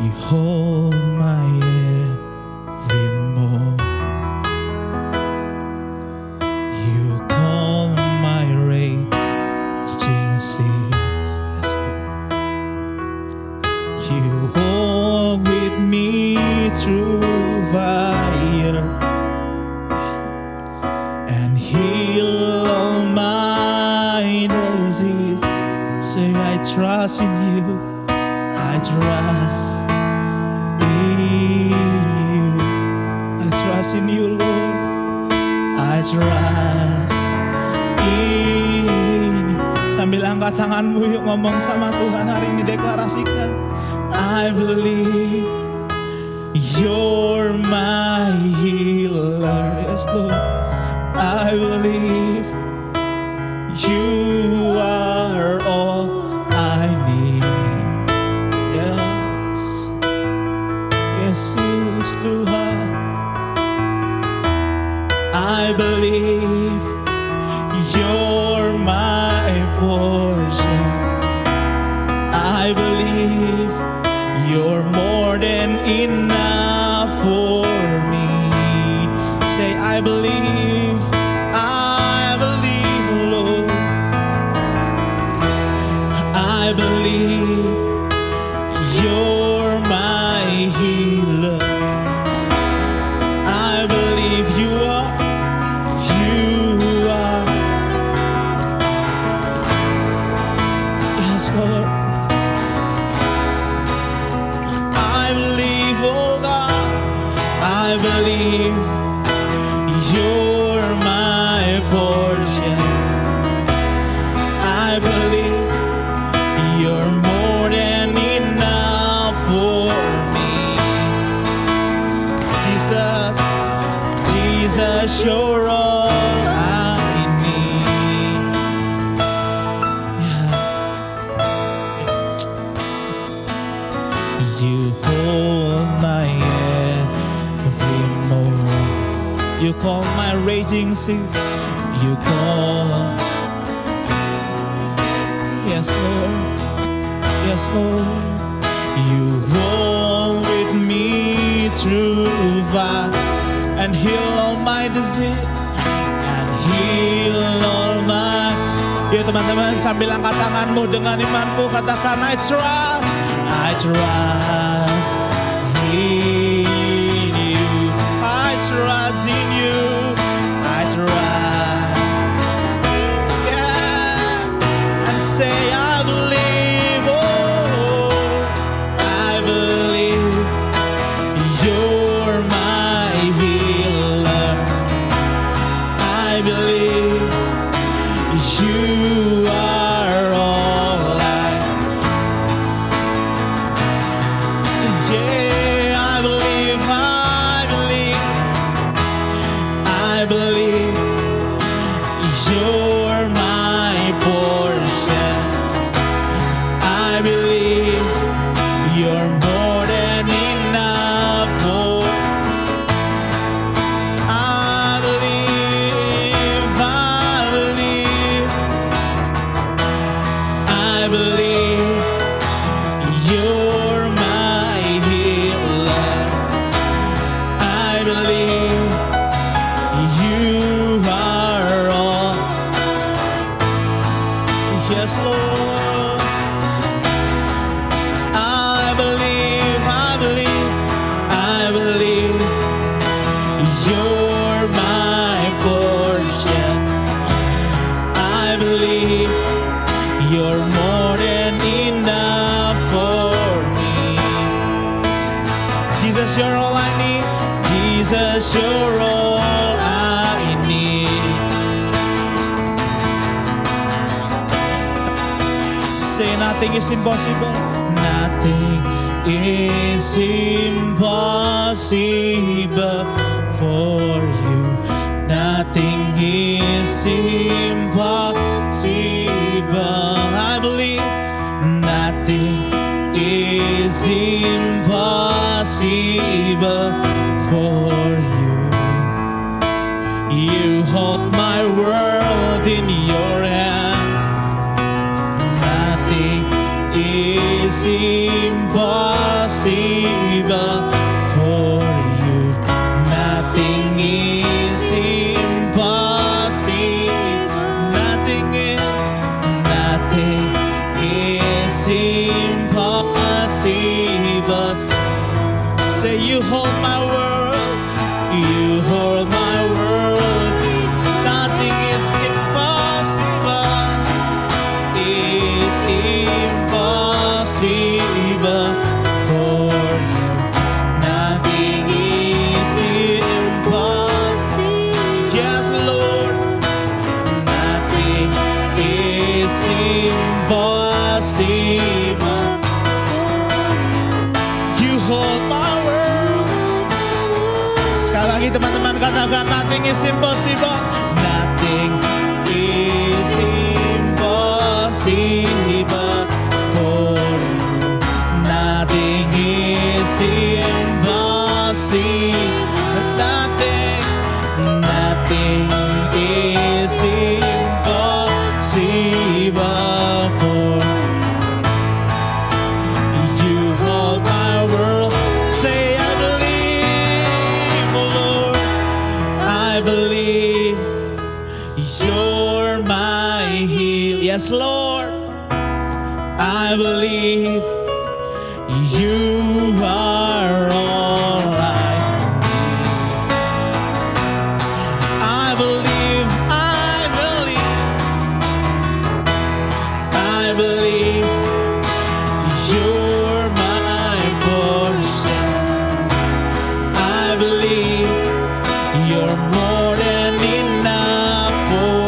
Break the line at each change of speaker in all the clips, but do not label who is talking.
You hold my every move. You calm my raging seas. Yes, Lord. You walk with me through fire and heal all my disease. Say, I trust in you. I trust in you. I trust in you, Lord. I trust in you. Sambil angkat tanganmu, yuk ngomong sama Tuhan hari ini, deklarasikan. I believe you're my healer. Yes, Lord. I believe you are all I need. Yeah. Yesus Tuhan, I believe you're my portion. I believe you're more than enough for me. Say, I believe, Lord. I believe you're my healer. I believe you are. Yes, Lord. I believe, oh God, I believe you're my portion. I believe you're more than enough for me. Jesus, you're all I need. Yeah. You hold my every moment. You calm my raging seas. You calm. Yes, Lord. Yes, Lord. You walk with me through fire and heal all my disease and heal all my. Ya teman-teman, sambil angkat tanganmu dengan imanmu, katakan I trust in you. I trust in you. I trust. Yeah. And say I believe, oh, I believe you're my healer. I believe you are all I. Yeah, I believe, I believe you're my portion. I believe you're more than enough for. I believe, I believe you're my healer. I believe you are all. Yes, Lord. I believe, I believe you're my portion. I believe you're more than enough for me. Jesus, you're all I need. Jesus, you're all I need. Say nothing is impossible. Nothing is impossible for you. Nothing is impossible. I believe nothing is impossible for you. You hold my world in your hands. Nothing is impossible. impossible. Say you hold my world, you hold my world. Nothing is impossible. Is impossible for you. Nothing is impossible. Yes, Lord. Nothing is impossible. You hold my world. Sekali lagi teman-teman katakan, nothing is impossible. Nothing is impossible for you. Nothing is impossible. Nothing, nothing is impossible for you. Hold my world. Say I believe, oh Lord, I believe you're my heal. Yes, Lord, I believe you are all I need. I believe, I believe, I believe you're my portion. I believe you're more than enough for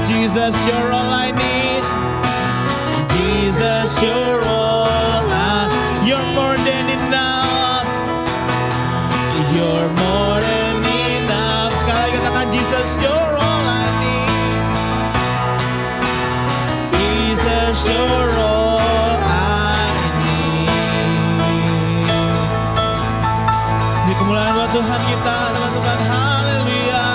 Jesus, you're all I need. Jesus, you're all you're more than enough. You're more than enough. Sekali lagi katakan, Jesus, you're all I need. Jesus, you're all I need. Di kemuliaan buat Tuhan kita, teman-teman. Haleluya.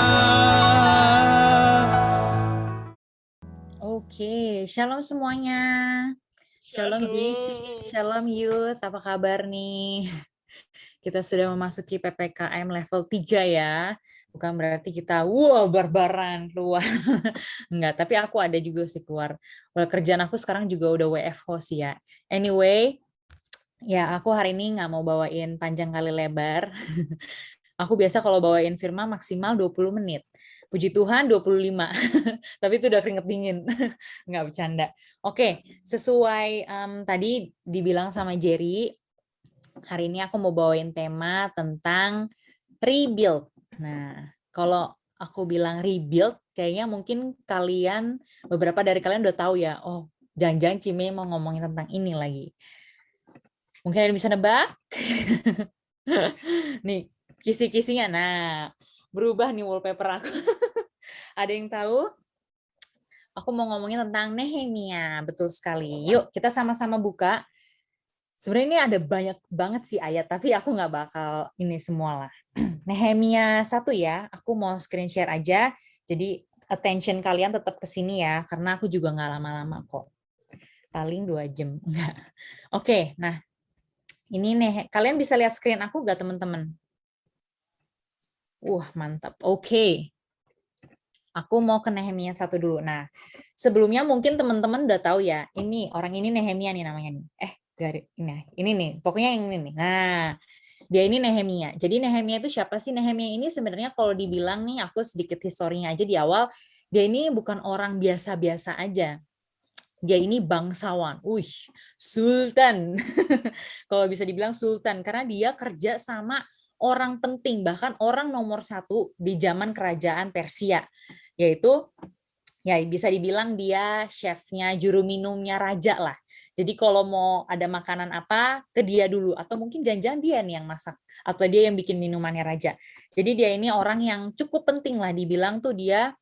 Oke, shalom semuanya. Shalom GC, shalom youth, apa kabar nih? Kita sudah memasuki PPKM level 3 ya. Bukan berarti kita barbaran keluar. Enggak, tapi aku ada juga sih keluar. Kerjaan aku sekarang juga udah WFH sih ya. Anyway, ya aku hari ini nggak mau bawain panjang kali lebar. Aku biasa kalau bawain firman maksimal 20 menit. Puji Tuhan 25, tapi itu udah keringet dingin, nggak bercanda. Oke, sesuai tadi dibilang sama Jerry, hari ini aku mau bawain tema tentang rebuild. Nah, kalau aku bilang rebuild, kayaknya mungkin beberapa dari kalian udah tahu ya, oh jangan-jangan Cime mau ngomongin tentang ini lagi. Mungkin ada yang bisa nebak? Nih, kisi-kisinya, nah berubah nih wallpaper aku. Ada yang tahu? Aku mau ngomongin tentang Nehemia, betul sekali. Yuk, kita sama-sama buka. Sebenarnya ini ada banyak banget sih ayat, tapi aku nggak bakal ini semua lah. Nehemia 1 ya, aku mau screen share aja. Jadi attention kalian tetap ke sini ya, karena aku juga nggak lama-lama kok. Paling 2 jam. Oke, nah ini nih, kalian bisa lihat screen aku nggak teman-teman? Mantap. Oke. Aku mau ke Nehemia 1 dulu. Nah, sebelumnya mungkin teman-teman udah tahu ya, ini orang ini Nehemia nih namanya nih. Ini nih, pokoknya yang ini nih. Nah, dia ini Nehemia. Jadi Nehemia itu siapa sih? Nehemia ini sebenarnya kalau dibilang nih, aku sedikit historinya aja di awal, dia ini bukan orang biasa-biasa aja. Dia ini bangsawan. Sultan. Kalau bisa dibilang sultan, karena dia kerja sama orang penting, bahkan orang nomor 1 di zaman kerajaan Persia, yaitu ya bisa dibilang dia chefnya, juru minumnya raja lah. Jadi kalau mau ada makanan apa, ke dia dulu, atau mungkin jangan-jangan dia nih yang masak, atau dia yang bikin minumannya raja. Jadi dia ini orang yang cukup penting lah, dibilang tuh dia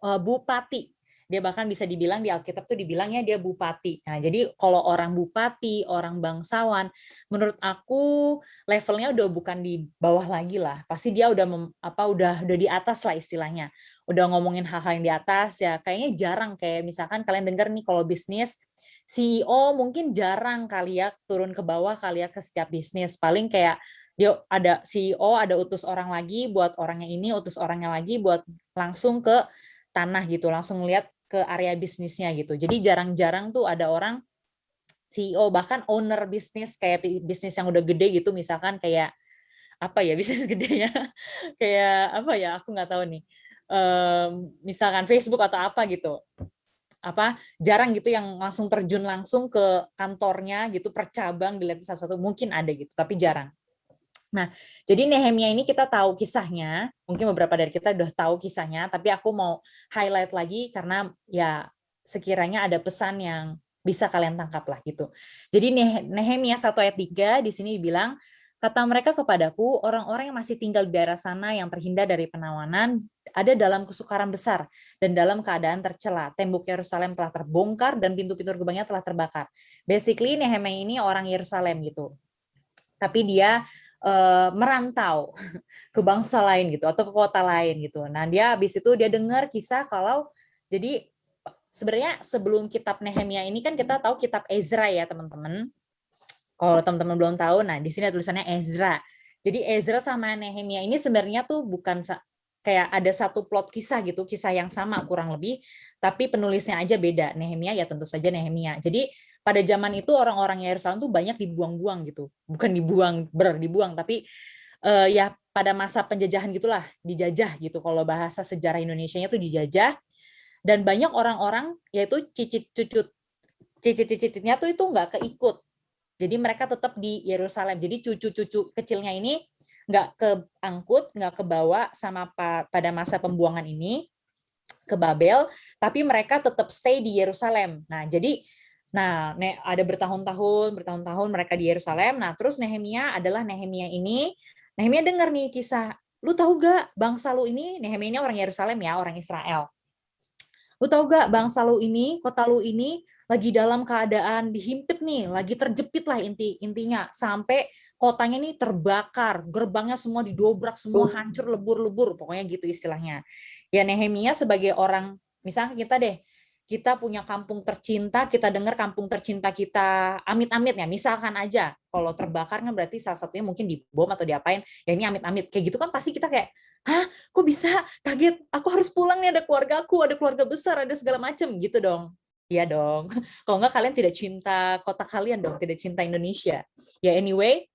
bupati. Dia bahkan bisa dibilang di Alkitab tuh dibilangnya dia bupati. Nah, jadi kalau orang bupati, orang bangsawan, menurut aku levelnya udah bukan di bawah lagi lah. Pasti dia udah di atas lah istilahnya. Udah ngomongin hal-hal yang di atas ya. Kayaknya jarang, kayak misalkan kalian dengar nih kalau bisnis CEO mungkin jarang kali ya turun ke bawah kali ya ke setiap bisnis. Paling kayak dia ada CEO, ada utus orang lagi buat orangnya ini, utus orangnya lagi buat langsung ke tanah gitu, langsung lihat ke area bisnisnya gitu. Jadi jarang-jarang tuh ada orang CEO, bahkan owner bisnis kayak bisnis yang udah gede gitu, misalkan kayak apa ya, bisnis gede ya, kayak apa ya, aku nggak tahu nih. Misalkan Facebook atau apa gitu, apa jarang gitu yang langsung terjun langsung ke kantornya gitu per cabang dilihat satu-satu, mungkin ada gitu tapi jarang. Nah, jadi Nehemia ini kita tahu kisahnya, mungkin beberapa dari kita udah tahu kisahnya, tapi aku mau highlight lagi karena ya sekiranya ada pesan yang bisa kalian tangkap lah gitu. Jadi Nehemia 1 ayat 3 di sini dibilang, kata mereka kepadaku, orang-orang yang masih tinggal di daerah sana yang terhindar dari penawanan ada dalam kesukaran besar dan dalam keadaan tercela. Tembok Yerusalem telah terbongkar dan pintu-pintu gerbangnya telah terbakar. Basically Nehemia ini orang Yerusalem gitu. Tapi dia merantau ke bangsa lain gitu atau ke kota lain gitu. Nah, dia habis itu dia dengar kisah kalau jadi sebenarnya sebelum kitab Nehemia ini kan kita tahu kitab Ezra ya, teman-teman. Kalau teman-teman belum tahu, nah di sini tulisannya Ezra. Jadi Ezra sama Nehemia ini sebenarnya tuh bukan kayak ada satu plot kisah gitu, kisah yang sama kurang lebih, tapi penulisnya aja beda. Nehemia ya tentu saja Nehemia. Jadi pada zaman itu orang-orang Yerusalem tuh banyak dibuang-buang gitu. Bukan dibuang, tapi ya pada masa penjajahan gitulah, dijajah gitu. Kalau bahasa sejarah Indonesianya tuh dijajah, dan banyak orang-orang yaitu cicit-cicitnya tuh itu nggak keikut. Jadi mereka tetap di Yerusalem. Jadi cucu-cucu kecilnya ini nggak keangkut, nggak kebawa sama pada masa pembuangan ini ke Babel, tapi mereka tetap stay di Yerusalem. Nah, jadi ada bertahun-tahun mereka di Yerusalem. Nah, terus Nehemia ini. Nehemia dengar nih kisah, lu tahu gak bangsa lu ini, Nehemia ini orang Yerusalem ya, orang Israel. Lu tahu gak bangsa lu ini, kota lu ini lagi dalam keadaan dihimpit nih, lagi terjepit lah intinya, sampai kotanya nih terbakar, gerbangnya semua didobrak, semua hancur lebur-lebur, pokoknya gitu istilahnya. Ya Nehemia sebagai orang, misalnya kita punya kampung tercinta, kita dengar kampung tercinta kita amit-amit ya, misalkan aja kalau terbakar kan berarti salah satunya mungkin dibom atau diapain, ya ini amit-amit kayak gitu kan pasti kita kayak, hah kok bisa, kaget, aku harus pulang nih, ada keluarga aku, ada keluarga besar, ada segala macem gitu dong. Iya dong, kalau nggak kalian tidak cinta kota kalian dong, tidak cinta Indonesia. Ya anyway,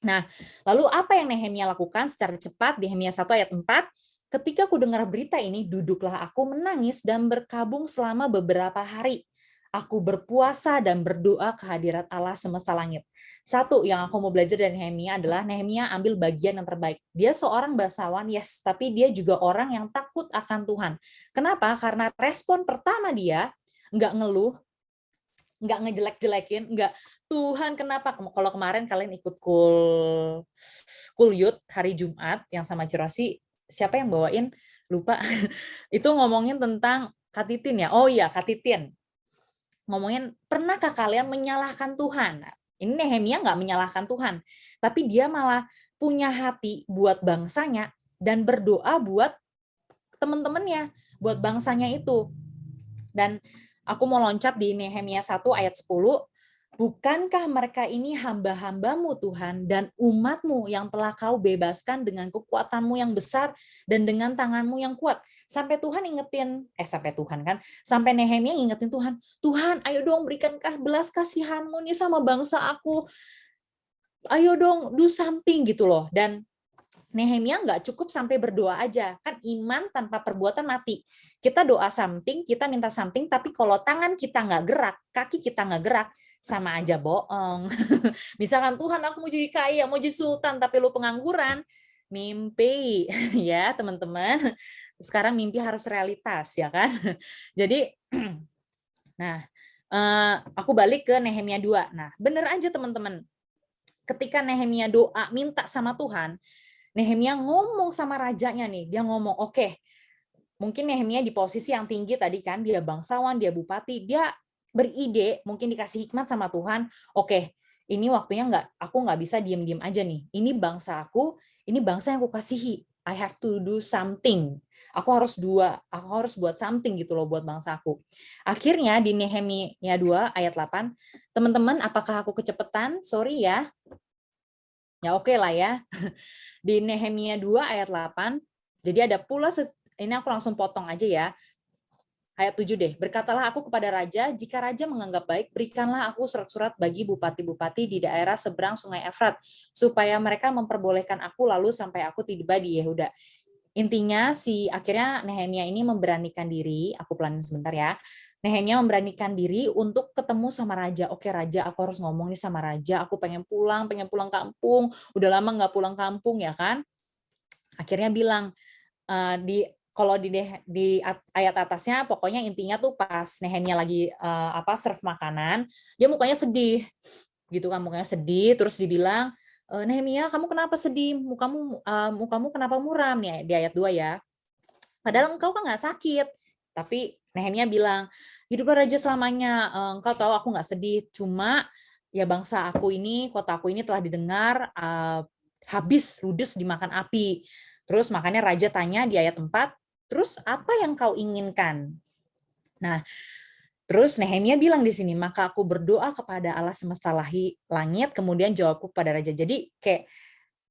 nah lalu apa yang Nehemia lakukan secara cepat di Nehemia 1 ayat 4, ketika aku dengar berita ini, duduklah aku menangis dan berkabung selama beberapa hari. Aku berpuasa dan berdoa ke hadirat Allah semesta langit. Satu yang aku mau belajar dari Nehemia adalah Nehemia ambil bagian yang terbaik. Dia seorang bangsawan, yes, tapi dia juga orang yang takut akan Tuhan. Kenapa? Karena respon pertama dia nggak ngeluh, nggak ngejelek-jelekin, nggak Tuhan kenapa. Kalau kemarin kalian ikut kul youth hari Jumat yang sama Cirosi, siapa yang bawain? Lupa. Itu ngomongin tentang Katitin ya. Oh iya, Katitin. Ngomongin, pernahkah kalian menyalahkan Tuhan? Nah, ini Nehemia nggak menyalahkan Tuhan, tapi dia malah punya hati buat bangsanya dan berdoa buat teman-temannya, buat bangsanya itu. Dan aku mau loncat di Nehemia 1 ayat 10, bukankah mereka ini hamba-hambamu Tuhan dan umatmu yang telah kau bebaskan dengan kekuatanmu yang besar dan dengan tanganmu yang kuat. Sampai Tuhan sampai Nehemia ingetin Tuhan ayo dong berikan belas kasihanmu nih sama bangsa aku. Ayo dong do something gitu loh. Dan Nehemia nggak cukup sampai berdoa aja. Kan iman tanpa perbuatan mati. Kita doa something, kita minta something, tapi kalau tangan kita nggak gerak, kaki kita nggak gerak, sama aja bohong. Misalkan Tuhan aku mau jadi kaya, mau jadi sultan, tapi lu pengangguran, mimpi ya teman-teman. Sekarang mimpi harus realitas ya kan. Jadi, nah aku balik ke Nehemia 2. Nah bener aja teman-teman. Ketika Nehemia doa minta sama Tuhan, Nehemia ngomong sama rajanya nih, dia ngomong, oke, mungkin Nehemia di posisi yang tinggi tadi kan, dia bangsawan, dia bupati, dia beride, mungkin dikasih hikmat sama Tuhan, oke, ini waktunya aku nggak bisa diem-diem aja nih, ini bangsa aku, ini bangsa yang aku kasihi, I have to do something, aku harus buat something gitu loh buat bangsa aku. Akhirnya di Nehemia 2 ayat 8, teman-teman apakah aku kecepatan? Sorry ya. Ya oke lah ya. Di Nehemia 2 ayat 8, jadi ada pula, ini aku langsung potong aja ya. ayat 7 deh. Berkatalah aku kepada raja, jika raja menganggap baik, berikanlah aku surat-surat bagi bupati-bupati di daerah seberang sungai Efrat, supaya mereka memperbolehkan aku lalu sampai aku tiba di Yehuda. Intinya akhirnya Nehemia ini memberanikan diri, aku pelanin sebentar ya. Nehemia memberanikan diri untuk ketemu sama raja. Oke raja, aku harus ngomong nih sama raja, aku pengen pulang kampung, udah lama nggak pulang kampung ya kan. Akhirnya bilang, kalau di ayat atasnya pokoknya intinya tuh pas Nehemia lagi serve makanan, dia mukanya sedih gitu kan, mukanya sedih, terus dibilang, Nehemia kamu kenapa sedih, mukamu kenapa muram nih di ayat 2 ya, padahal engkau kan nggak sakit. Tapi Nehemia bilang, hiduplah raja selamanya, engkau tahu aku nggak sedih, cuma ya bangsa aku ini, kota aku ini telah didengar habis ludes dimakan api. Terus makanya raja tanya di ayat 4, terus apa yang kau inginkan? Nah, terus Nehemia bilang di sini, maka aku berdoa kepada Allah semesta langit, kemudian jawabku kepada raja. Jadi kayak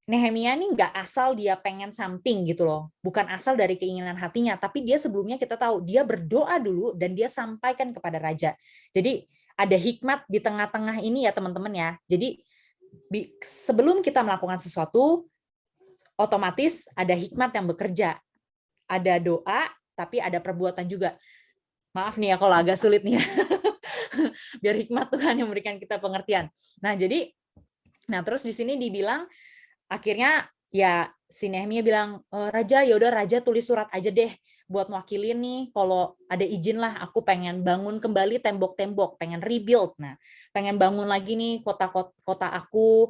Nehemia nih nggak asal dia pengen something gitu loh, bukan asal dari keinginan hatinya, tapi dia sebelumnya kita tahu dia berdoa dulu dan dia sampaikan kepada raja. Jadi ada hikmat di tengah-tengah ini ya teman-teman ya. Jadi sebelum kita melakukan sesuatu, otomatis ada hikmat yang bekerja. Ada doa, tapi ada perbuatan juga. Maaf nih ya kalau agak sulit nih ya. Biar hikmat Tuhan yang memberikan kita pengertian. Terus di sini dibilang, akhirnya ya si Nehemia bilang, Raja yaudah raja tulis surat aja deh buat mewakilin nih, kalau ada izin lah aku pengen bangun kembali tembok-tembok, pengen rebuild. Nah, pengen bangun lagi nih kota aku,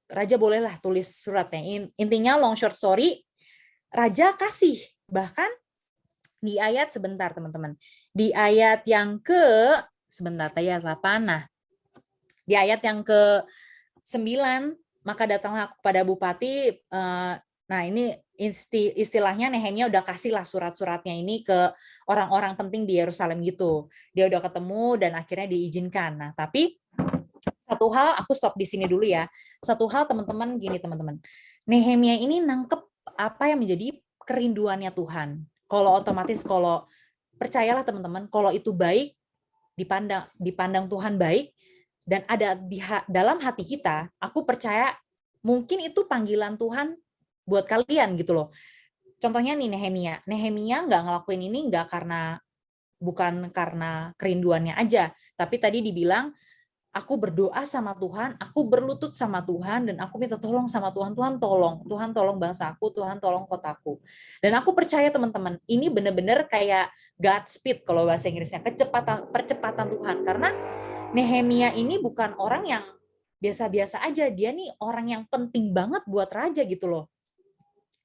raja bolehlah tulis suratnya. Intinya long short story, raja kasih. Bahkan di ayat sebentar teman-teman, di ayat yang ayat 8, nah di ayat yang ke-9, maka datanglah aku pada bupati. Nah ini istilahnya Nehemia udah kasih lah surat-suratnya ini ke orang-orang penting di Yerusalem gitu. Dia udah ketemu dan akhirnya diizinkan. Nah tapi satu hal, aku stop di sini dulu ya. Satu hal teman-teman, gini teman-teman, Nehemia ini nangkep apa yang menjadi kerinduannya Tuhan. Kalau otomatis, kalau percayalah teman-teman, kalau itu baik, dipandang Tuhan baik, dan ada dalam hati kita, aku percaya mungkin itu panggilan Tuhan buat kalian gitu loh. Contohnya nih Nehemia nggak ngelakuin ini bukan karena kerinduannya aja, tapi tadi dibilang, aku berdoa sama Tuhan, aku berlutut sama Tuhan, dan aku minta tolong sama Tuhan. Tuhan tolong bangsaku, Tuhan tolong kotaku. Dan aku percaya teman-teman, ini benar-benar kayak Godspeed kalau bahasa Inggrisnya, percepatan Tuhan. Karena Nehemia ini bukan orang yang biasa-biasa aja, dia nih orang yang penting banget buat raja gitu loh.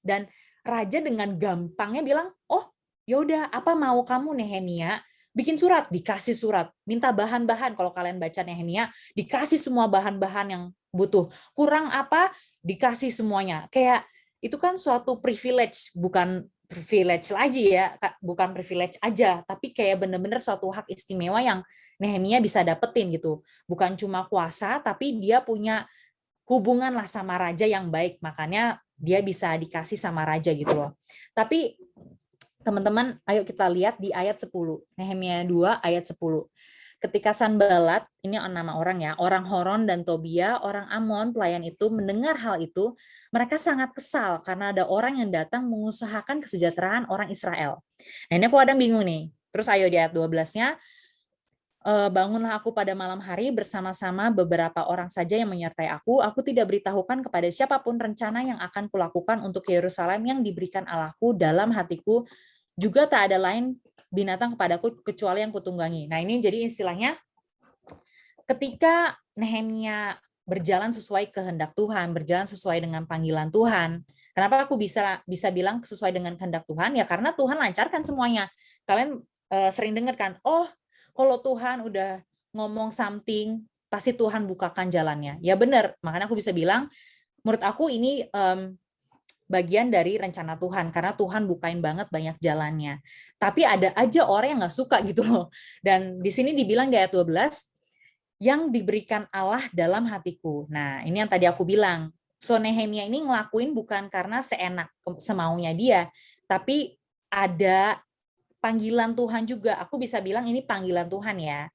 Dan raja dengan gampangnya bilang, oh yaudah apa mau kamu Nehemia? Bikin surat, dikasih surat, minta bahan-bahan. Kalau kalian baca Nehemia, dikasih semua bahan-bahan yang butuh. Kurang apa, dikasih semuanya. Kayak itu kan suatu privilege, bukan privilege lagi ya, bukan privilege aja, tapi kayak bener-bener suatu hak istimewa yang Nehemia bisa dapetin gitu. Bukan cuma kuasa, tapi dia punya hubungan lah sama raja yang baik, makanya dia bisa dikasih sama raja gitu loh. Tapi teman-teman, ayo kita lihat di ayat 10. Nehemia 2 ayat 10. Ketika Sanbalat, ini nama orang ya, orang Horon dan Tobia, orang Amon, pelayan itu, mendengar hal itu, mereka sangat kesal karena ada orang yang datang mengusahakan kesejahteraan orang Israel. Nah ini aku kadang bingung nih. Terus ayo di ayat 12-nya, bangunlah aku pada malam hari bersama-sama beberapa orang saja yang menyertai aku tidak beritahukan kepada siapapun rencana yang akan kulakukan untuk Yerusalem yang diberikan Allahku dalam hatiku, juga tak ada lain binatang kepadaku kecuali yang kutunggangi. Nah ini jadi istilahnya ketika Nehemia berjalan sesuai kehendak Tuhan, berjalan sesuai dengan panggilan Tuhan. Kenapa aku bisa bilang sesuai dengan kehendak Tuhan? Ya karena Tuhan lancarkan semuanya. Kalian sering dengar kan, oh kalau Tuhan udah ngomong something, pasti Tuhan bukakan jalannya. Ya benar, makanya aku bisa bilang, menurut aku ini bagian dari rencana Tuhan, karena Tuhan bukain banget banyak jalannya. Tapi ada aja orang yang nggak suka gitu loh. Dan di sini dibilang di ayat 12, yang diberikan Allah dalam hatiku. Nah ini yang tadi aku bilang, so Nehemia ini ngelakuin bukan karena seenak semaunya dia, tapi ada panggilan Tuhan juga. Aku bisa bilang ini panggilan Tuhan ya.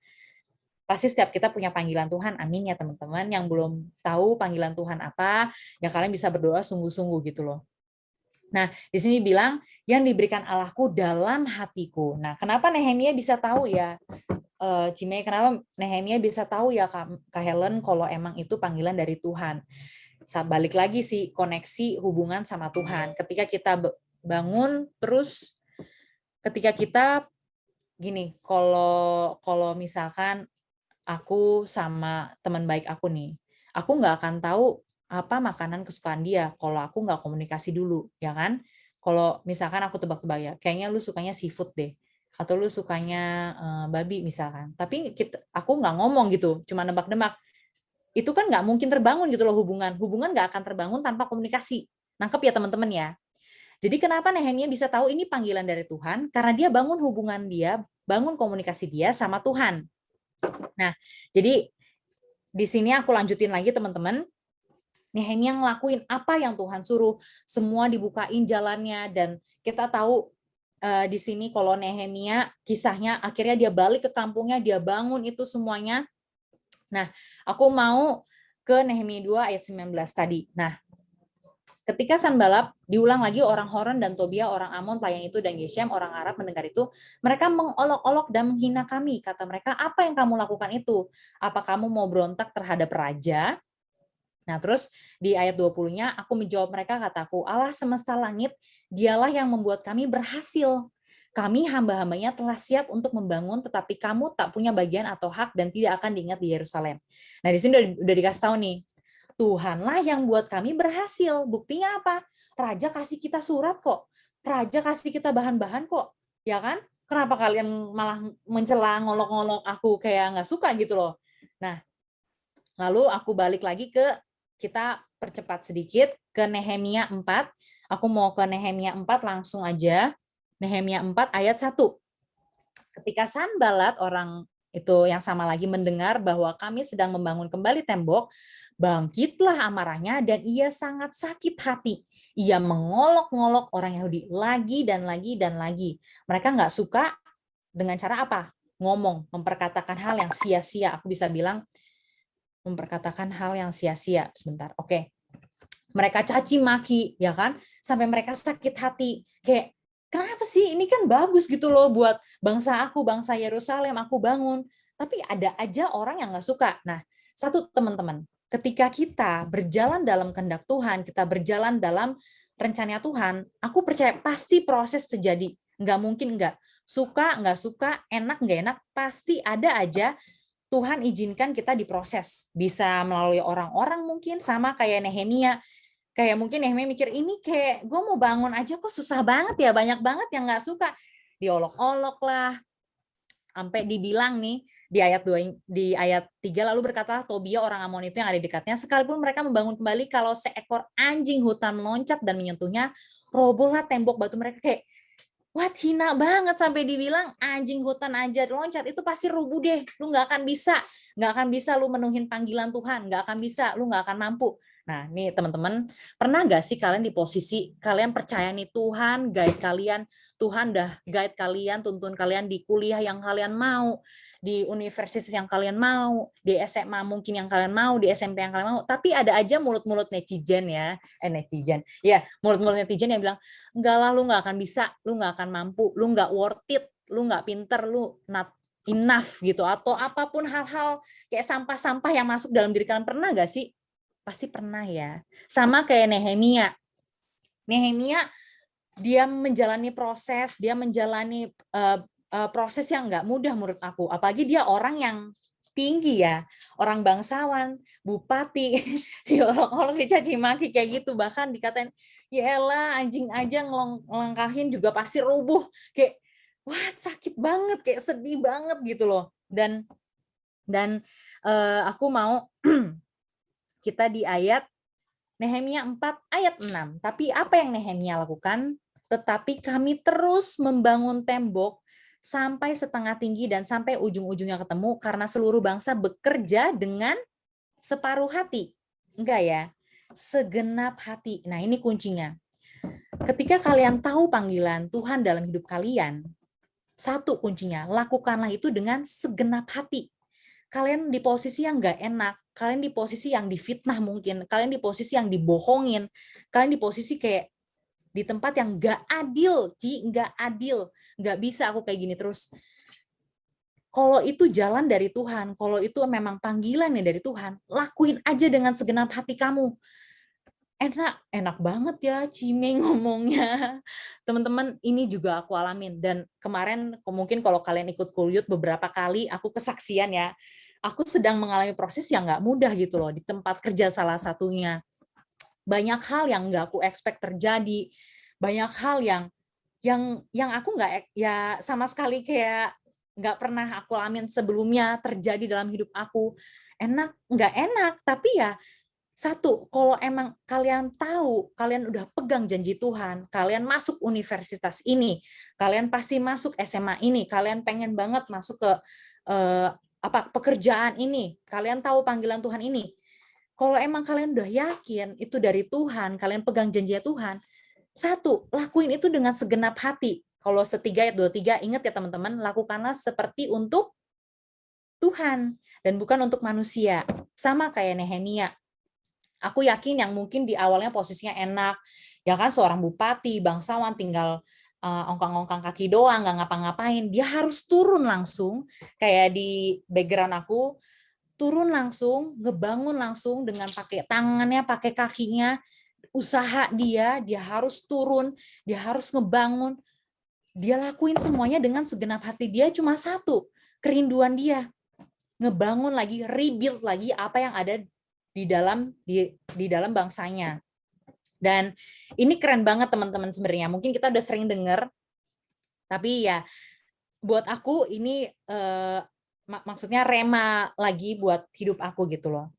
Pasti setiap kita punya panggilan Tuhan, amin ya teman-teman. Yang belum tahu panggilan Tuhan apa, ya kalian bisa berdoa sungguh-sungguh gitu loh. Nah, di sini bilang, yang diberikan Allahku dalam hatiku. Nah, kenapa Nehemia bisa tahu ya, Cime, kenapa Nehemia bisa tahu ya Kak Helen, kalau emang itu panggilan dari Tuhan. Balik lagi sih, koneksi hubungan sama Tuhan. Ketika kita bangun, terus ketika kita, gini, kalau misalkan aku sama teman baik aku nih, aku nggak akan tahu apa makanan kesukaan dia kalau aku nggak komunikasi dulu, ya kan? Kalau misalkan aku tebak-tebak ya, kayaknya lu sukanya seafood deh, atau lu sukanya babi misalkan. Tapi aku nggak ngomong gitu, cuma nebak-nebak. Itu kan nggak mungkin terbangun gitu loh hubungan. Hubungan nggak akan terbangun tanpa komunikasi. Nangkep ya teman-teman ya. Jadi kenapa Nehemia bisa tahu ini panggilan dari Tuhan? Karena dia bangun hubungan dia, bangun komunikasi dia sama Tuhan. Nah, jadi di sini aku lanjutin lagi teman-teman. Nehemia ngelakuin apa yang Tuhan suruh, semua dibukain jalannya, dan kita tahu di sini kalau Nehemia kisahnya akhirnya dia balik ke kampungnya, dia bangun itu semuanya. Nah, aku mau ke Nehemia 2 ayat 19 tadi. Nah, ketika Sanballat, diulang lagi, orang Horon dan Tobia, orang Amon, pelayan itu, dan Geshem, orang Arab mendengar itu, mereka mengolok-olok dan menghina kami. Kata mereka, apa yang kamu lakukan itu? Apa kamu mau berontak terhadap raja? Nah, terus di ayat 20-nya, aku menjawab mereka, kataku, Allah semesta langit, dialah yang membuat kami berhasil. Kami hamba-hambanya telah siap untuk membangun, tetapi kamu tak punya bagian atau hak dan tidak akan diingat di Yerusalem. Nah, di sini udah dikasih tahu nih, Tuhanlah yang buat kami berhasil. Buktinya apa? Raja kasih kita surat kok. Raja kasih kita bahan-bahan kok. Ya kan? Kenapa kalian malah mencela, ngolok-ngolok aku kayak nggak suka gitu loh. Nah, lalu aku balik lagi kita percepat sedikit ke Nehemia 4. Aku mau ke Nehemia 4 langsung aja. Nehemia 4 ayat 1. Ketika Sanballat, orang itu yang sama lagi, mendengar bahwa kami sedang membangun kembali tembok, bangkitlah amarahnya dan ia sangat sakit hati. Ia mengolok-ngolok orang Yahudi lagi dan lagi dan lagi. Mereka nggak suka dengan cara apa? Ngomong, memperkatakan hal yang sia-sia. Aku bisa bilang memperkatakan hal yang sia-sia. Sebentar, oke. Mereka caci maki, ya kan? Sampai mereka sakit hati. Kayak, kenapa sih? Ini kan bagus gitu loh buat bangsa aku, bangsa Yerusalem, aku bangun. Tapi ada aja orang yang nggak suka. Nah, satu teman-teman, ketika kita berjalan dalam kehendak Tuhan, kita berjalan dalam rencana Tuhan, aku percaya pasti proses terjadi. Nggak mungkin nggak. Suka, nggak suka, enak, nggak enak, pasti ada aja Tuhan izinkan kita diproses. Bisa melalui orang-orang mungkin, sama kayak Nehemia. Kayak mungkin Nehemia mikir, ini kayak gue mau bangun aja kok susah banget ya, banyak banget yang nggak suka. Diolok-olok lah. Sampai dibilang nih, di ayat 2, di ayat 3, lalu berkatalah Tobia orang Amon itu yang ada di dekatnya, sekalipun mereka membangun kembali, kalau seekor anjing hutan meloncat dan menyentuhnya, robohlah tembok batu mereka. Kayak, what, hina banget, sampai dibilang anjing hutan aja loncat, itu pasti rubuh deh. Lu nggak akan bisa lu menuhin panggilan Tuhan, nggak akan bisa, lu nggak akan mampu. Nah, nih teman-teman, pernah nggak sih kalian di posisi kalian percaya nih Tuhan guide kalian, Tuhan dah guide kalian, tuntun kalian di kuliah yang kalian mau, di universitas yang kalian mau, di SMA mungkin yang kalian mau, di SMP yang kalian mau, tapi ada aja mulut-mulut netizen ya, mulut-mulut netizen yang bilang, enggak lah, lu nggak akan bisa, lu nggak akan mampu, lu nggak worth it, lu nggak pinter, lu not enough gitu, atau apapun hal-hal kayak sampah-sampah yang masuk dalam diri kalian. Pernah nggak sih? Pasti pernah ya. Sama kayak Nehemia. Nehemia dia menjalani proses, dia menjalani proses yang nggak mudah menurut aku. Apalagi dia orang yang tinggi ya, orang bangsawan, bupati, diolok-olok, dicaci maki kayak gitu, bahkan dikatain, ya elah anjing aja ngelangkahin juga pasti rubuh. Kayak, wah sakit banget, kayak sedih banget gitu loh. Dan aku mau kita di ayat Nehemia 4 ayat 6. Tapi apa yang Nehemia lakukan? Tetapi kami terus membangun tembok sampai setengah tinggi dan sampai ujung-ujungnya ketemu, karena seluruh bangsa bekerja dengan separuh hati. Enggak ya? Segenap hati. Nah, ini kuncinya. Ketika kalian tahu panggilan Tuhan dalam hidup kalian, Satu kuncinya, lakukanlah itu dengan segenap hati. Kalian di posisi yang nggak enak, kalian di posisi yang difitnah mungkin, kalian di posisi yang dibohongin, kalian di posisi kayak di tempat yang nggak adil, nggak adil, nggak bisa aku kayak gini terus. Kalau itu jalan dari Tuhan, kalau itu memang panggilannya dari Tuhan, lakuin aja dengan segenap hati kamu. Enak banget ya Cime ngomongnya. Teman-teman, ini juga aku alamin. Dan kemarin mungkin kalau kalian ikut Kulyut beberapa kali, aku kesaksian ya. Aku sedang mengalami proses yang nggak mudah gitu loh, di tempat kerja salah satunya. Banyak hal yang nggak aku expect terjadi. Banyak hal yang aku nggak ya sama sekali kayak nggak pernah aku alamin sebelumnya terjadi dalam hidup aku. Nggak enak, tapi ya satu, kalau emang kalian tahu, kalian udah pegang janji Tuhan, kalian masuk universitas ini, kalian pasti masuk SMA ini, kalian pengen banget masuk ke pekerjaan ini, kalian tahu panggilan Tuhan ini. Kalau emang kalian udah yakin itu dari Tuhan, kalian pegang janji Tuhan, satu, lakuin itu dengan segenap hati. Kalau 3:23, ingat ya teman-teman, lakukanlah seperti untuk Tuhan dan bukan untuk manusia. Sama kayak Nehemia. Aku yakin yang mungkin di awalnya posisinya enak, ya kan seorang bupati, bangsawan tinggal ongkang-ongkang kaki doang, nggak ngapa-ngapain. Dia harus turun langsung, kayak di background aku, turun langsung, ngebangun langsung dengan pakai tangannya, pakai kakinya, usaha dia harus turun, dia harus ngebangun, dia lakuin semuanya dengan segenap hati. Dia cuma satu, kerinduan dia, ngebangun lagi, rebuild lagi apa yang ada di dalam bangsanya. Dan ini keren banget teman-teman sebenarnya. Mungkin kita udah sering dengar, tapi ya buat aku ini maksudnya rema lagi buat hidup aku gitu loh.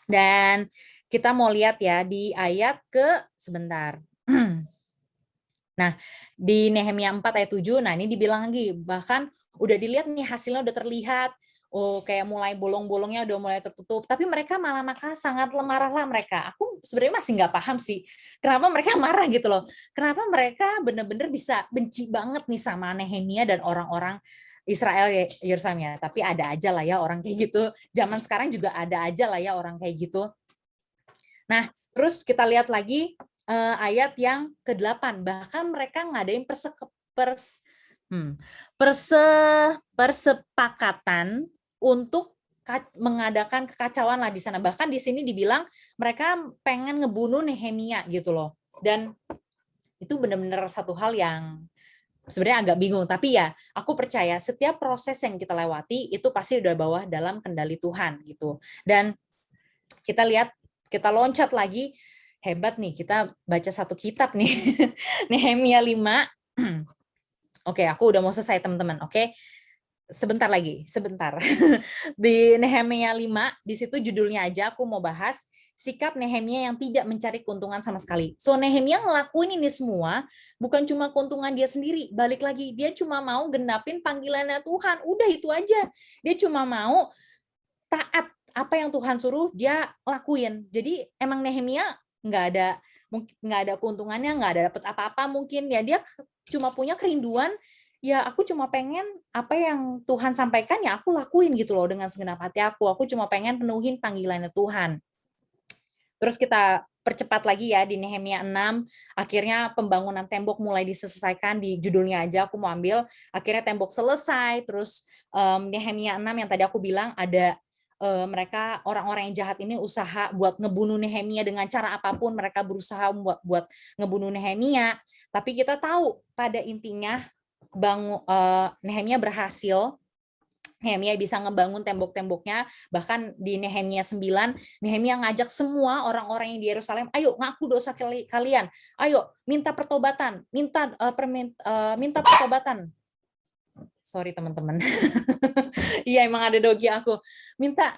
Dan kita mau lihat ya di ayat sebentar. Nah, di Nehemia 4 ayat 7, nah ini dibilang lagi, bahkan udah dilihat nih hasilnya udah terlihat, kayak mulai bolong-bolongnya udah mulai tertutup, tapi mereka malah sangat marahlah mereka. Aku sebenarnya masih nggak paham sih, kenapa mereka marah gitu loh. Kenapa mereka bener-bener bisa benci banget nih sama Nehemia dan orang-orang Israel Yerusalem ya. Tapi ada aja lah ya orang kayak gitu. Zaman sekarang juga ada aja lah ya orang kayak gitu. Nah, terus kita lihat lagi ayat yang ke-8. Bahkan mereka ngadain persepakatan untuk mengadakan kekacauan lah di sana. Bahkan di sini dibilang mereka pengen ngebunuh Nehemia gitu loh. Dan itu benar-benar satu hal yang sebenarnya agak bingung. Tapi ya aku percaya setiap proses yang kita lewati itu pasti udah bawah dalam kendali Tuhan gitu. Dan kita lihat, kita loncat lagi, hebat nih kita baca satu kitab nih. Nehemia 5. Oke, aku udah mau selesai teman-teman. Oke. Sebentar lagi, sebentar. Di Nehemia 5, di situ judulnya aja aku mau bahas sikap Nehemia yang tidak mencari keuntungan sama sekali. So Nehemia ngelakuin ini semua bukan cuma keuntungan dia sendiri, balik lagi dia cuma mau genapin panggilannya Tuhan. Udah itu aja. Dia cuma mau taat apa yang Tuhan suruh dia lakuin. Jadi emang Nehemia nggak ada keuntungannya, nggak ada dapat apa-apa mungkin ya, dia cuma punya kerinduan. Ya aku cuma pengen apa yang Tuhan sampaikan ya aku lakuin gitu loh dengan segenap hati aku. Aku cuma pengen penuhin panggilannya Tuhan. Terus kita percepat lagi ya di Nehemia 6, akhirnya pembangunan tembok mulai diselesaikan, di judulnya aja aku mau ambil. Akhirnya tembok selesai, terus Nehemia 6 yang tadi aku bilang ada mereka orang-orang yang jahat ini usaha buat ngebunuh Nehemia dengan cara apapun, mereka berusaha buat ngebunuh Nehemia. Tapi kita tahu pada intinya Nehemia berhasil. Nehemia bisa ngebangun tembok-temboknya. Bahkan di Nehemia 9, Nehemia ngajak semua orang-orang yang di Yerusalem, ayo ngaku dosa kalian, ayo minta pertobatan, minta pertobatan. Sorry teman-teman. Iya emang ada dogi aku. Minta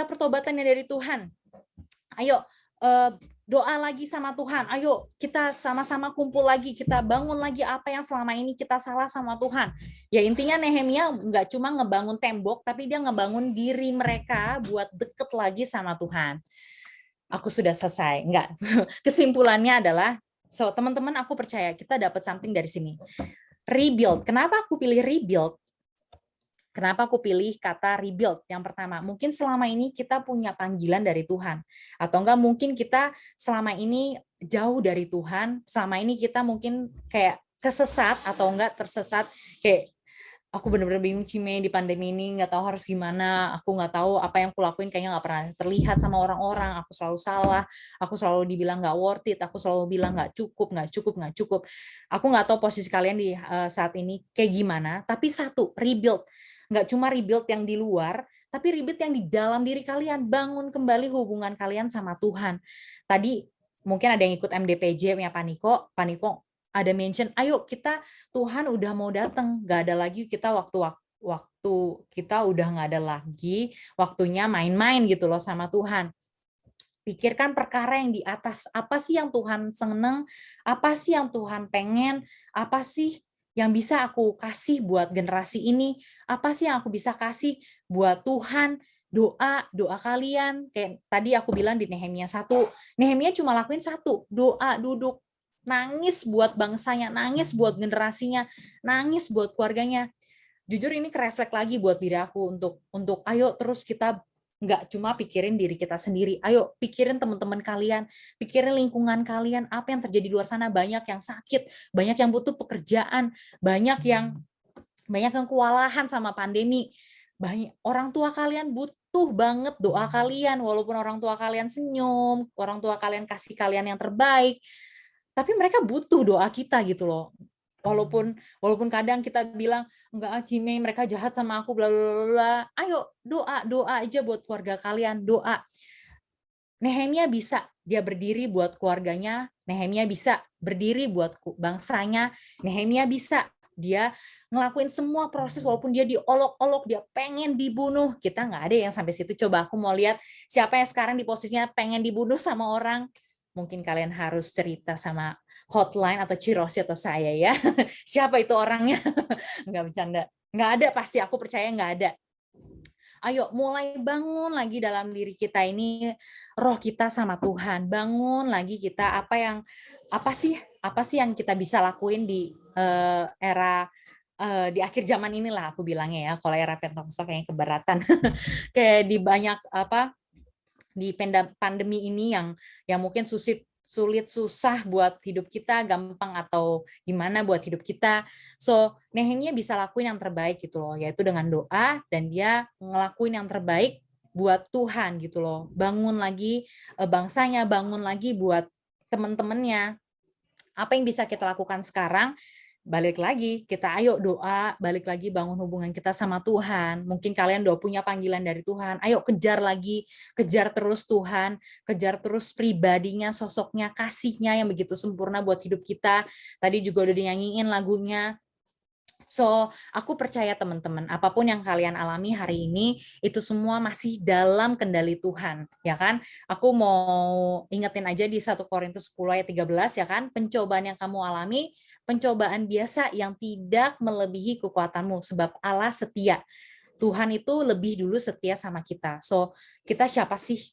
pertobatannya dari Tuhan. Ayo doa lagi sama Tuhan. Ayo kita sama-sama kumpul lagi, kita bangun lagi apa yang selama ini kita salah sama Tuhan. Ya intinya Nehemia nggak cuma ngebangun tembok, tapi dia ngebangun diri mereka buat deket lagi sama Tuhan. Aku sudah selesai. Enggak. Kesimpulannya adalah, so teman-teman aku percaya kita dapat something dari sini. Rebuild. Kenapa aku pilih rebuild? Kenapa aku pilih kata rebuild? Yang pertama, mungkin selama ini kita punya panggilan dari Tuhan. Atau enggak mungkin kita selama ini jauh dari Tuhan, selama ini kita mungkin kayak kesesat atau enggak tersesat, kayak aku bener-bener bingung Cime di pandemi ini, nggak tahu harus gimana, aku nggak tahu apa yang aku lakuin kayaknya nggak pernah terlihat sama orang-orang, aku selalu salah, aku selalu dibilang nggak worth it, aku selalu bilang nggak cukup, nggak cukup, nggak cukup. Aku nggak tahu posisi kalian di saat ini kayak gimana, tapi satu, rebuild. Nggak cuma rebuild yang di luar, tapi rebuild yang di dalam diri kalian, bangun kembali hubungan kalian sama Tuhan. Tadi mungkin ada yang ikut MDPJ-nya Paniko ada mention, ayo kita Tuhan udah mau datang, nggak ada lagi kita waktu kita udah nggak ada lagi waktunya main-main gitu loh sama Tuhan. Pikirkan perkara yang di atas, apa sih yang Tuhan seneng, apa sih yang Tuhan pengen, apa sih yang bisa aku kasih buat generasi ini, apa sih yang aku bisa kasih buat Tuhan. Doa kalian, kayak tadi aku bilang di Nehemia 1, Nehemia cuma lakuin satu, doa, duduk, nangis buat bangsanya, nangis buat generasinya, nangis buat keluarganya. Jujur ini kereflek lagi buat diri aku untuk ayo terus kita nggak cuma pikirin diri kita sendiri, ayo pikirin teman-teman kalian, pikirin lingkungan kalian, apa yang terjadi di luar sana, banyak yang sakit, banyak yang butuh pekerjaan, banyak yang kewalahan sama pandemi, banyak orang tua kalian butuh banget doa kalian, walaupun orang tua kalian senyum, orang tua kalian kasih kalian yang terbaik, tapi mereka butuh doa kita gitu loh. Walaupun kadang kita bilang enggak Cime mereka jahat sama aku bla bla bla. Ayo doa aja buat keluarga kalian, doa. Nehemia bisa dia berdiri buat keluarganya, Nehemia bisa berdiri buat bangsanya, Nehemia bisa dia ngelakuin semua proses walaupun dia diolok-olok, dia pengen dibunuh. Kita nggak ada yang sampai situ. Coba aku mau lihat siapa yang sekarang di posisinya pengen dibunuh sama orang. Mungkin kalian harus cerita sama hotline atau Cirosi atau saya ya. Siapa itu orangnya? Nggak bercanda. Nggak ada pasti, aku percaya nggak ada. Ayo mulai bangun lagi dalam diri kita ini roh kita sama Tuhan. Bangun lagi kita apa sih yang kita bisa lakuin di era di akhir zaman inilah aku bilangnya ya. Kalau era Pentakosta kayaknya keberatan. Kayak di banyak di pandemi ini yang mungkin sulit susah buat hidup kita, gampang atau gimana buat hidup kita. So Nehemia bisa lakuin yang terbaik gitu loh, yaitu dengan doa, dan dia ngelakuin yang terbaik buat Tuhan gitu loh. Bangun lagi bangsanya, bangun lagi buat teman-temannya. Apa yang bisa kita lakukan sekarang? Balik lagi, kita ayo doa, balik lagi bangun hubungan kita sama Tuhan. Mungkin kalian udah punya panggilan dari Tuhan, ayo kejar lagi, kejar terus Tuhan, kejar terus pribadinya, sosoknya, kasihnya yang begitu sempurna buat hidup kita. Tadi juga udah dinyanyiin lagunya. So, aku percaya teman-teman, apapun yang kalian alami hari ini, itu semua masih dalam kendali Tuhan, ya kan? Aku mau ingetin aja di 1 Korintus 10 ayat 13, ya kan? Pencobaan yang kamu alami, pencobaan biasa yang tidak melebihi kekuatanmu, sebab Allah setia. Tuhan itu lebih dulu setia sama kita. So, kita siapa sih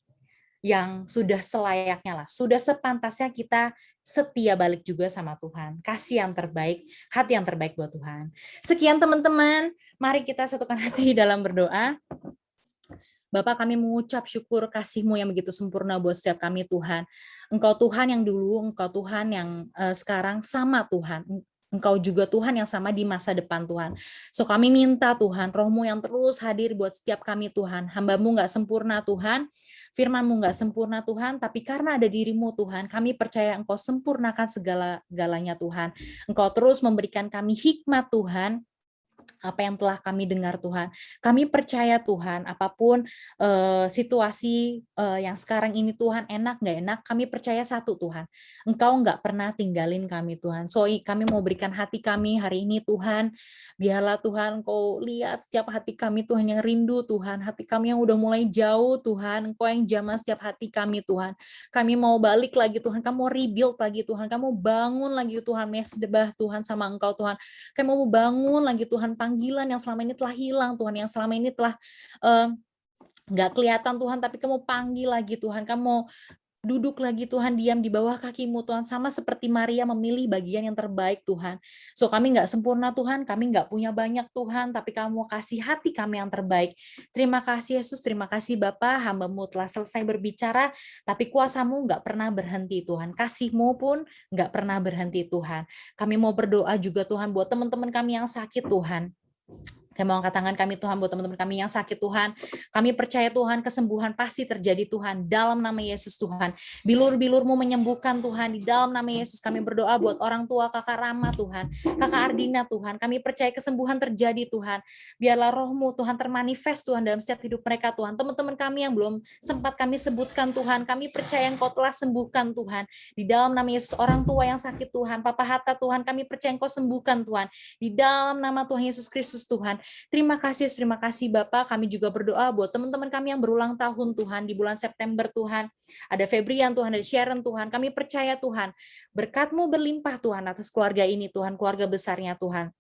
yang sudah selayaknya lah, sudah sepantasnya kita setia balik juga sama Tuhan. Kasih yang terbaik, hati yang terbaik buat Tuhan. Sekian teman-teman, mari kita satukan hati dalam berdoa. Bapak, kami mengucap syukur kasih-Mu yang begitu sempurna buat setiap kami Tuhan. Engkau Tuhan yang dulu, Engkau Tuhan yang sekarang sama Tuhan. Engkau juga Tuhan yang sama di masa depan Tuhan. So kami minta Tuhan, Roh-Mu yang terus hadir buat setiap kami Tuhan. Hamba-Mu nggak sempurna Tuhan, firman-Mu nggak sempurna Tuhan, tapi karena ada diri-Mu Tuhan, kami percaya Engkau sempurnakan segala-galanya Tuhan. Engkau terus memberikan kami hikmat Tuhan, apa yang telah kami dengar Tuhan. Kami percaya Tuhan, apapun situasi yang sekarang ini Tuhan, enak nggak enak, kami percaya satu Tuhan. Engkau nggak pernah tinggalin kami Tuhan. So kami mau berikan hati kami hari ini Tuhan. Biarlah Tuhan Engkau lihat setiap hati kami Tuhan yang rindu Tuhan. Hati kami yang udah mulai jauh Tuhan. Engkau yang jamah setiap hati kami Tuhan. Kami mau balik lagi Tuhan. Kamu mau rebuild lagi Tuhan. Kamu bangun lagi Tuhan. Mesbah Tuhan sama Engkau Tuhan. Kami mau bangun lagi Tuhan, panggilan yang selama ini telah hilang Tuhan, yang selama ini telah nggak kelihatan Tuhan, tapi kamu panggil lagi Tuhan, kamu duduk lagi Tuhan, diam di bawah kaki-Mu Tuhan, sama seperti Maria memilih bagian yang terbaik Tuhan. So kami nggak sempurna Tuhan, kami nggak punya banyak Tuhan, tapi Kamu kasih hati kami yang terbaik. Terima kasih Yesus, terima kasih Bapa, hamba-Mu telah selesai berbicara, tapi kuasa-Mu nggak pernah berhenti Tuhan, kasih-Mu pun nggak pernah berhenti Tuhan. Kami mau berdoa juga Tuhan buat teman-teman kami yang sakit Tuhan. Kami mau angkat tangan kami Tuhan buat teman-teman kami yang sakit Tuhan. Kami percaya Tuhan kesembuhan pasti terjadi Tuhan. Dalam nama Yesus Tuhan. Bilur-bilur-Mu menyembuhkan Tuhan. Di dalam nama Yesus kami berdoa buat orang tua Kakak Rama Tuhan. Kakak Ardina Tuhan. Kami percaya kesembuhan terjadi Tuhan. Biarlah roh-Mu Tuhan termanifest Tuhan dalam setiap hidup mereka Tuhan. Teman-teman kami yang belum sempat kami sebutkan Tuhan. Kami percaya Engkau telah sembuhkan Tuhan. Di dalam nama Yesus orang tua yang sakit Tuhan. Papa Hatta Tuhan kami percaya Engkau sembuhkan Tuhan. Di dalam nama Tuhan Yesus Kristus Tuhan. Terima kasih Bapak. Kami juga berdoa buat teman-teman kami yang berulang tahun Tuhan di bulan September Tuhan. Ada Febrian Tuhan, ada Sharon Tuhan. Kami percaya Tuhan, berkat-Mu berlimpah Tuhan atas keluarga ini Tuhan, keluarga besarnya Tuhan.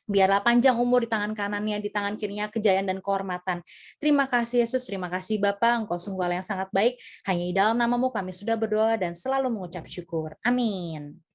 Biarlah panjang umur di tangan kanannya, di tangan kirinya kejayaan dan kehormatan. Terima kasih Yesus, terima kasih Bapa, Engkau sungguh Allah yang sangat baik. Hanya di dalam nama-Mu kami sudah berdoa dan selalu mengucap syukur. Amin.